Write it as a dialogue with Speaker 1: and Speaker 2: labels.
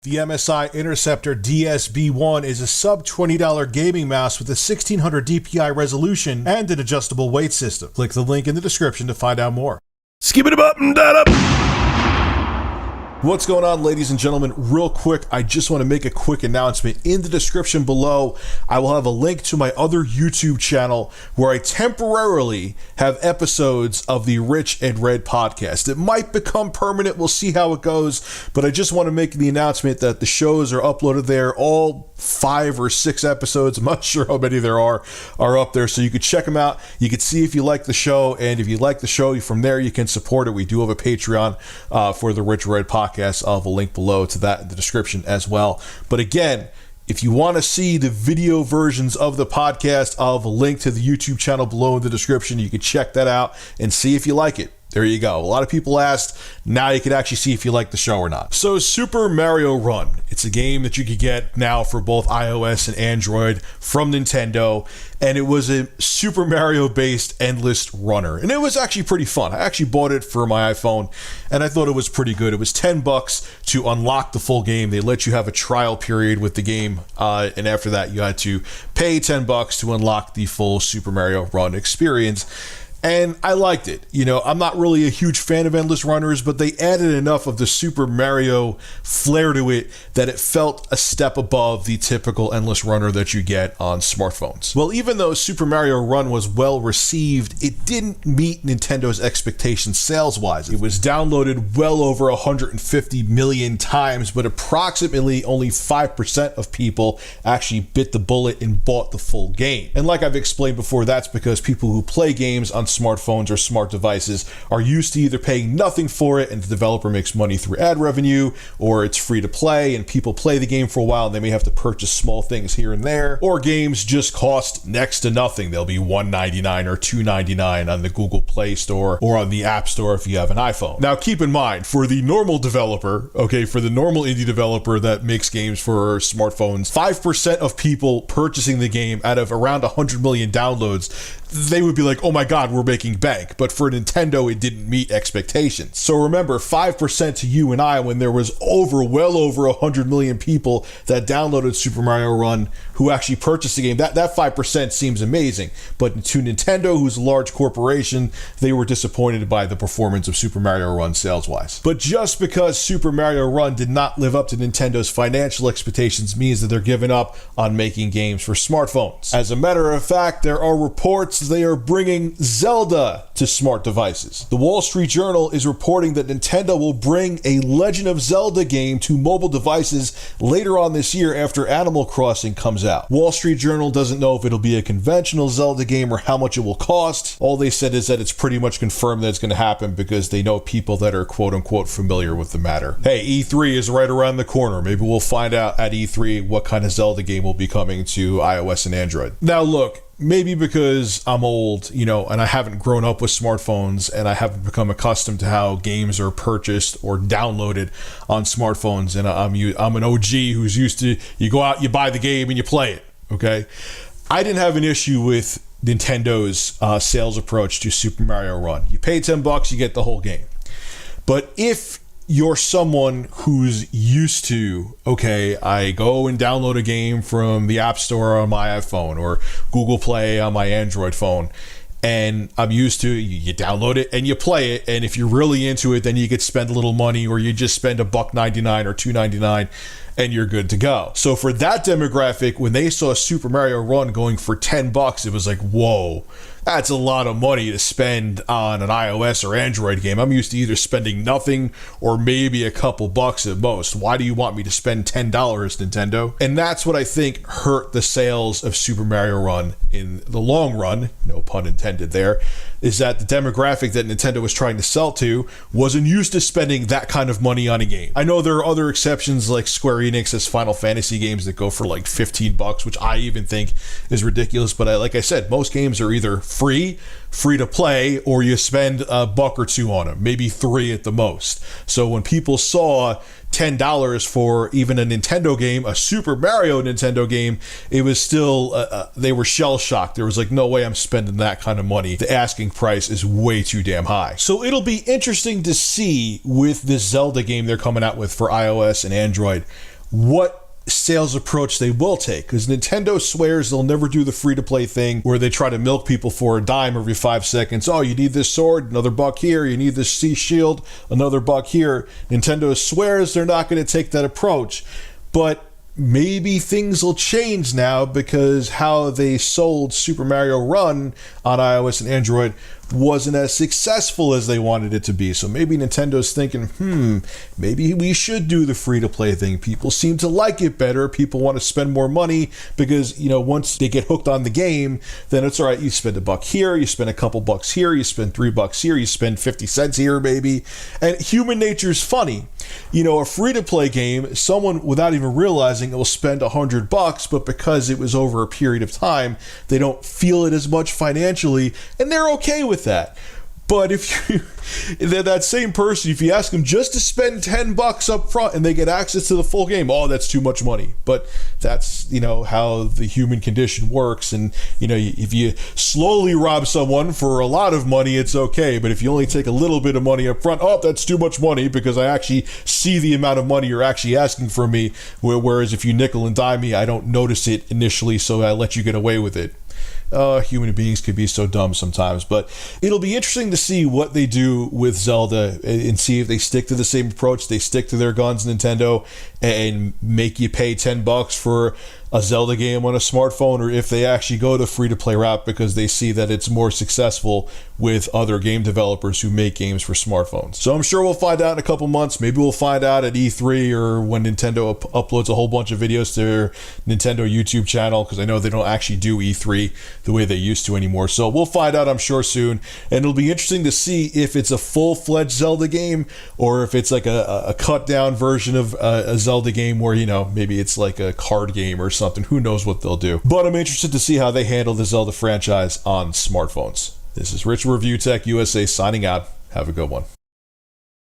Speaker 1: The MSI Interceptor DSB1 is a sub-$20 gaming mouse with a 1600 DPI resolution and an adjustable weight system. Click the link in the description to find out more.
Speaker 2: Skip it up and that up.
Speaker 1: What's going on, ladies and gentlemen? Real quick, I just want to make a quick announcement. In the description below, I will have a link to my other YouTube channel where I temporarily have episodes of the Rich and Red podcast. It might become permanent. We'll see how it goes. But I just want to make the announcement that the shows are uploaded there. All 5 or 6 episodes, I'm not sure how many there are up there. So you could check them out. You could see if you like the show. And if you like the show, from there you can support it. We do have a Patreon for the Rich and Red podcast. I'll have a link below to that in the description as well. But again, if you want to see the video versions of the podcast, I'll have a link to the YouTube channel below in the description. You can check that out and see if you like it. There you go. A lot of people asked. Now you can actually see if you like the show or not. So Super Mario Run. It's a game that you could get now for both iOS and Android from Nintendo. And it was a Super Mario based endless runner. And it was actually pretty fun. I actually bought it for my iPhone and I thought it was pretty good. It was $10 to unlock the full game. They let you have a trial period with the game. And after that, you had to pay $10 to unlock the full Super Mario Run experience. And I liked it. You know, I'm not really a huge fan of endless runners, but they added enough of the Super Mario flair to it that it felt a step above the typical endless runner that you get on smartphones. Well, even though Super Mario Run was well received, it didn't meet Nintendo's expectations sales-wise. It was downloaded well over 150 million times, but approximately only 5% of people actually bit the bullet and bought the full game. And like I've explained before, that's because people who play games on smartphones or smart devices are used to either paying nothing for it and the developer makes money through ad revenue, or it's free to play and people play the game for a while and they may have to purchase small things here and there, or games just cost next to nothing. They'll be $1.99 or $2.99 on the Google Play Store or on the App Store if you have an iPhone. Now keep in mind, for the normal developer, for the normal indie developer that makes games for smartphones, 5% of people purchasing the game out of around 100 million downloads, they would be like, oh my god, we're making bank. But for Nintendo, it didn't meet expectations. So remember, 5% to you and I, when there was well over 100 million people that downloaded Super Mario Run who actually purchased the game, that 5% seems amazing. But to Nintendo, who's a large corporation, they were disappointed by the performance of Super Mario Run sales-wise. But just because Super Mario Run did not live up to Nintendo's financial expectations means that they're giving up on making games for smartphones. As a matter of fact, there are reports they are bringing Zelda to smart devices. The Wall Street Journal is reporting that Nintendo will bring a Legend of Zelda game to mobile devices later on this year after Animal Crossing comes out. Wall Street Journal doesn't know if it'll be a conventional Zelda game or how much it will cost. All they said is that it's pretty much confirmed that it's going to happen because they know people that are quote-unquote familiar with the matter. Hey, E3 is right around the corner. Maybe we'll find out at E3 what kind of Zelda game will be coming to iOS and Android. Now look, maybe because I'm old, and I haven't grown up with smartphones and I haven't become accustomed to how games are purchased or downloaded on smartphones, and I'm an OG who's used to, you go out, you buy the game and you play it, okay? I didn't have an issue with Nintendo's sales approach to Super Mario Run. You pay $10, you get the whole game. But if you're someone who's used to, I go and download a game from the App Store on my iPhone or Google Play on my Android phone, and I'm used to, you download it and you play it, and if you're really into it, then you could spend a little money, or you just spend $1.99 or $2.99 and you're good to go. So for that demographic, when they saw Super Mario Run going for $10, it was like, whoa, that's a lot of money to spend on an iOS or Android game. I'm used to either spending nothing or maybe a couple bucks at most. Why do you want me to spend $10, Nintendo? And that's what I think hurt the sales of Super Mario Run in the long run, no pun intended there, is that the demographic that Nintendo was trying to sell to wasn't used to spending that kind of money on a game. I know there are other exceptions like Square Enix has Final Fantasy games that go for like $15, which I even think is ridiculous. But like I said, most games are either free to play, or you spend $1 or $2 on them, maybe $3 at the most. So when people saw $10 for even a Nintendo game, a Super Mario Nintendo game, it was still, they were shell shocked. There was like, no way I'm spending that kind of money. The asking price is way too damn high. So it'll be interesting to see with this Zelda game they're coming out with for iOS and Android, what sales approach they will take, because Nintendo swears they'll never do the free-to-play thing where they try to milk people for a dime every 5 seconds. Oh, you need this sword, another buck here. You need this sea shield, another buck here. Nintendo swears they're not going to take that approach, but maybe things will change now, because how they sold Super Mario Run on iOS and Android wasn't as successful as they wanted it to be. So maybe Nintendo's thinking, maybe we should do the free-to-play thing. People seem to like it better. People want to spend more money because, once they get hooked on the game, then it's all right. You spend $1 here, you spend a couple bucks here, you spend $3 here, you spend 50 cents here, maybe. And human nature's funny. A free-to-play game, someone without even realizing it will spend $100, but because it was over a period of time, they don't feel it as much financially, and they're okay with that. But if you that same person, if you ask them just to spend $10 up front and they get access to the full game, oh, that's too much money. But that's how the human condition works. And if you slowly rob someone for a lot of money, it's okay. But if you only take a little bit of money up front, oh, that's too much money because I actually see the amount of money you're actually asking from me. Whereas if you nickel and dime me, I don't notice it initially, so I let you get away with it. Human beings can be so dumb sometimes, but it'll be interesting to see what they do with Zelda and see if they stick to the same approach. They stick to their guns, Nintendo, and make you pay $10 for a Zelda game on a smartphone, or if they actually go the free-to-play route because they see that it's more successful with other game developers who make games for smartphones. So I'm sure we'll find out in a couple months. Maybe we'll find out at E3 or when Nintendo uploads a whole bunch of videos to their Nintendo YouTube channel, because I know they don't actually do E3 the way they used to anymore. So we'll find out, I'm sure, soon. And it'll be interesting to see if it's a full-fledged Zelda game or if it's like a cut-down version of a Zelda game where, maybe it's like a card game or something. Who knows what they'll do. But I'm interested to see how they handle the Zelda franchise on smartphones. This is Rich, Review Tech USA, signing out. Have a good one.